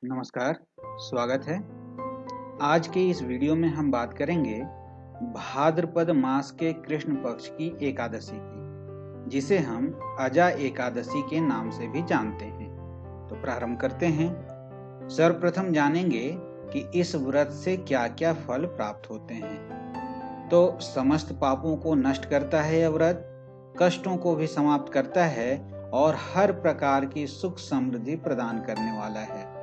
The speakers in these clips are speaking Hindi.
नमस्कार, स्वागत है। आज के इस वीडियो में हम बात करेंगे भाद्रपद मास के कृष्ण पक्ष की एकादशी की, जिसे हम अजा एकादशी के नाम से भी जानते हैं। तो प्रारंभ करते हैं। सर्वप्रथम जानेंगे कि इस व्रत से क्या-क्या फल प्राप्त होते हैं। तो समस्त पापों को नष्ट करता है यह व्रत, कष्टों को भी समाप्त करता है और हर प्रकार की सुख समृद्धि प्रदान करने वाला है।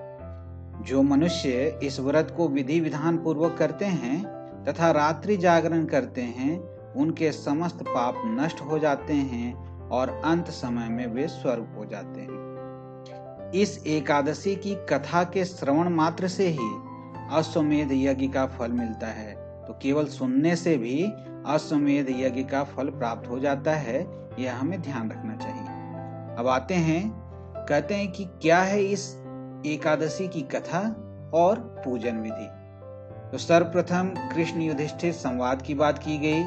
जो मनुष्य इस व्रत को विधि विधान पूर्वक करते हैं तथा रात्रि जागरण करते हैं, उनके समस्त पाप नष्ट हो जाते हैं और अंत समय में वे स्वर्ग हो जाते हैं। इस एकादशी की कथा के श्रवण मात्र से ही अश्वमेध यज्ञ का फल मिलता है। तो केवल सुनने से भी अश्वमेध यज्ञ का फल प्राप्त हो जाता है, यह हमें ध्यान रखना चाहिए। अब आते हैं, कहते हैं कि क्या है इस एकादशी की कथा और पूजन विधि। तो सर्वप्रथम कृष्ण युधिष्ठिर संवाद की बात की गई,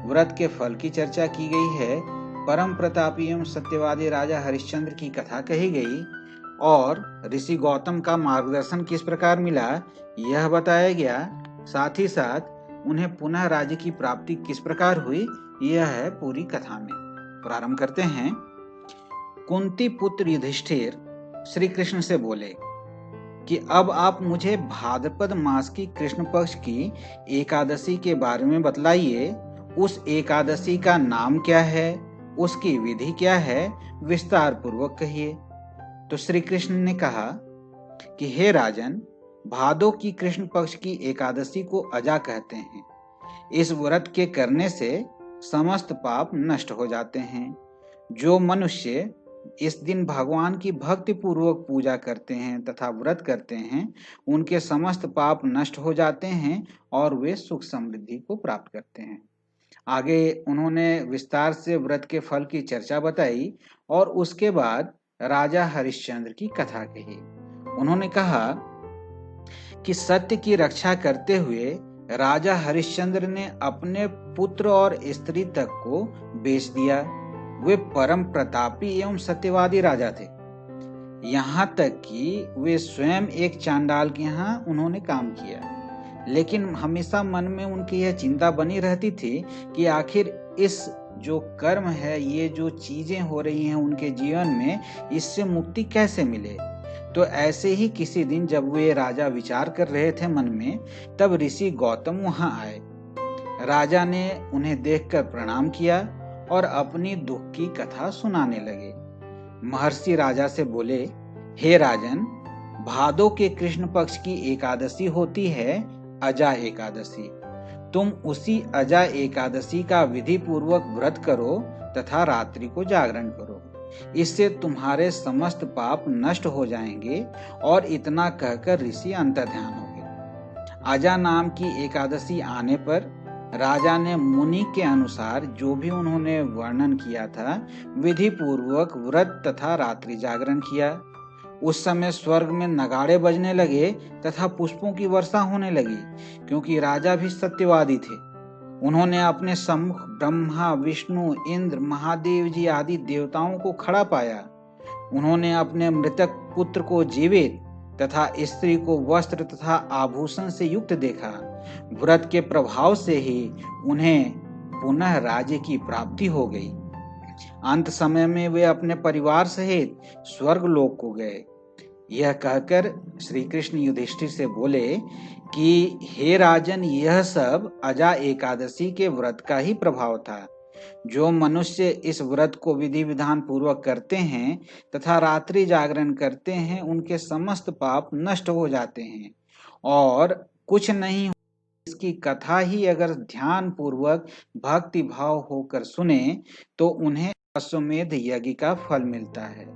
व्रत के फल की चर्चा की गई है, परम प्रतापी एवं सत्यवादी राजा हरिश्चंद्र की कथा कही गई और ऋषि गौतम का मार्गदर्शन किस प्रकार मिला यह बताया गया। साथ ही साथ उन्हें पुनः राज्य की प्राप्ति किस प्रकार हुई, यह है पूरी कथा में। प्रारंभ करते हैं। कुंती पुत्र युधिष्ठिर श्री कृष्ण से बोले कि अब आप मुझे भाद्रपद मास की कृष्ण पक्ष की एकादशी के बारे में बतलाइए। उस एकादशी का नाम क्या है, उसकी विधि क्या है, विस्तार पूर्वक कहिए। तो श्री कृष्ण ने कहा कि हे राजन, भादो की कृष्ण पक्ष की एकादशी को अजा कहते हैं। इस व्रत के करने से समस्त पाप नष्ट हो जाते हैं। जो मनुष्य इस दिन भगवान की भक्ति पूर्वक पूजा करते हैं तथा व्रत करते हैं, उनके समस्त पाप नष्ट हो जाते हैं और वे सुख समृद्धि को प्राप्त करते हैं। आगे उन्होंने विस्तार से व्रत के फल की चर्चा बताई और उसके बाद राजा हरिश्चंद्र की कथा कही। उन्होंने कहा कि सत्य की रक्षा करते हुए राजा हरिश्चंद्र ने अपने पुत्र और स्त्री तक को बेच दिया। वे परम प्रतापी एवं सत्यवादी राजा थे, यहाँ तक कि वे स्वयं एक चांडाल के यहाँ उन्होंने काम किया। लेकिन हमेशा मन में उनकी यह चिंता बनी रहती थी कि आखिर इस जो कर्म है, ये जो चीजें हो रही हैं उनके जीवन में, इससे मुक्ति कैसे मिले। तो ऐसे ही किसी दिन जब वे राजा विचार कर रहे थे मन में, तब ऋषि गौतम वहां आए। राजा ने उन्हें देखकर प्रणाम किया और अपनी दुख की कथा सुनाने लगे। महर्षि राजा से बोले, हे राजन, भादो के कृष्ण पक्ष की एकादशी होती है अजा एकादशी। तुम उसी अजा एकादशी का विधि पूर्वक व्रत करो तथा रात्रि को जागरण करो। इससे तुम्हारे समस्त पाप नष्ट हो जाएंगे। और इतना कहकर ऋषि अंतर्ध्यान हो गए। अजा नाम की एकादशी आने पर राजा ने मुनि के अनुसार जो भी उन्होंने वर्णन किया था, विधि पूर्वक व्रत तथा रात्रि जागरण किया। उस समय स्वर्ग में नगाड़े बजने लगे तथा पुष्पों की वर्षा होने लगी, क्योंकि राजा भी सत्यवादी थे। उन्होंने अपने सम्मुख ब्रह्मा, विष्णु, इंद्र, महादेव जी आदि देवताओं को खड़ा पाया। उन्होंने अपने मृतक पुत्र को जीवित तथा स्त्री को वस्त्र तथा आभूषण से युक्त देखा। व्रत के प्रभाव से ही उन्हें पुनः राज्य की प्राप्ति हो गई। अंत समय में वे अपने परिवार सहित स्वर्ग लोक को गए। यह कहकर श्री कृष्ण युधिष्ठिर से बोले कि हे राजन, यह सब अजा एकादशी के व्रत का ही प्रभाव था। जो मनुष्य इस व्रत को विधि विधान पूर्वक करते हैं तथा रात्रि जागरण करते हैं, उनके समस्त पाप नष्ट हो जाते हैं और कुछ नहीं। इसकी कथा ही अगर ध्यान पूर्वक भक्ति भाव होकर सुने तो उन्हें अश्वमेध यज्ञ का फल मिलता है।